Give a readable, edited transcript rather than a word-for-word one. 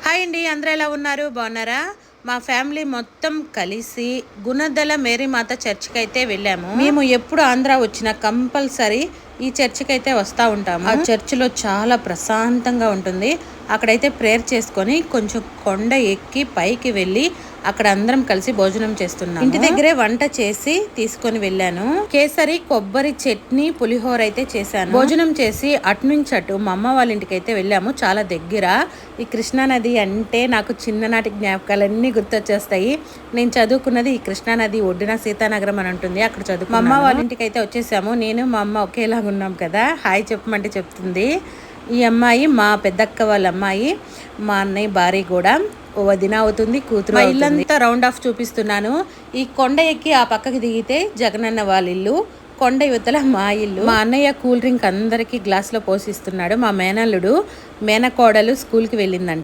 Hi అండి, అందరూ ఎలా ఉన్నారు? బాగున్నారా? మా ఫ్యామిలీ మొత్తం కలిసి గుణదల మేరీమాత చర్చికి అయితే వెళ్ళాము. మేము ఎప్పుడు ఆంధ్ర వచ్చినా కంపల్సరీ ఈ చర్చికి అయితే వస్తూ ఉంటాము. ఆ చర్చిలో చాలా ప్రశాంతంగా ఉంటుంది. అక్కడైతే ప్రేయర్ చేసుకొని కొంచెం కొండ ఎక్కి పైకి వెళ్ళి అక్కడ అందరం కలిసి భోజనం చేస్తున్నాం. ఇంటి దగ్గరే వంట చేసి తీసుకొని వెళ్ళాను. కేసరి కొబ్బరి చట్నీ పులిహోర అయితే చేశాను. భోజనం చేసి అటు నుంచి అటు మా అమ్మ వాళ్ళ ఇంటికి అయితే వెళ్ళాము. చాలా దగ్గర. ఈ కృష్ణానది అంటే నాకు చిన్ననాటి జ్ఞాపకాలన్నీ గుర్తొచ్చేస్తాయి. నేను చదువుకున్నది ఈ కృష్ణానది ఒడ్డున సీతానగరం అని ఉంటుంది. అక్కడ చదువు మా అమ్మ వాళ్ళ ఇంటికి అయితే వచ్చేసాము. నేను మా అమ్మ ఒకేలాగా ఉన్నాం కదా. హాయ్ చెప్పమంటే చెప్తుంది. ఈ అమ్మాయి మా పెద్దక్క వాళ్ళ అమ్మాయి, మా అన్నయ్య భార్య కూడా. వదిన అవుతుంది, కూతురు. ఇల్లంతా రౌండ్ ఆఫ్ చూపిస్తున్నాను. ఈ కొండ ఎక్కి ఆ పక్కకి దిగితే జగనన్న వాళ్ళ ఇల్లు, కొండ యువతల మా ఇల్లు. మా అన్నయ్య కూల్ డ్రింక్ అందరికి గ్లాస్ లో పోసిస్తున్నాడు. మా మేనల్లుడు మేనకోడలు స్కూల్కి వెళ్ళిందంట.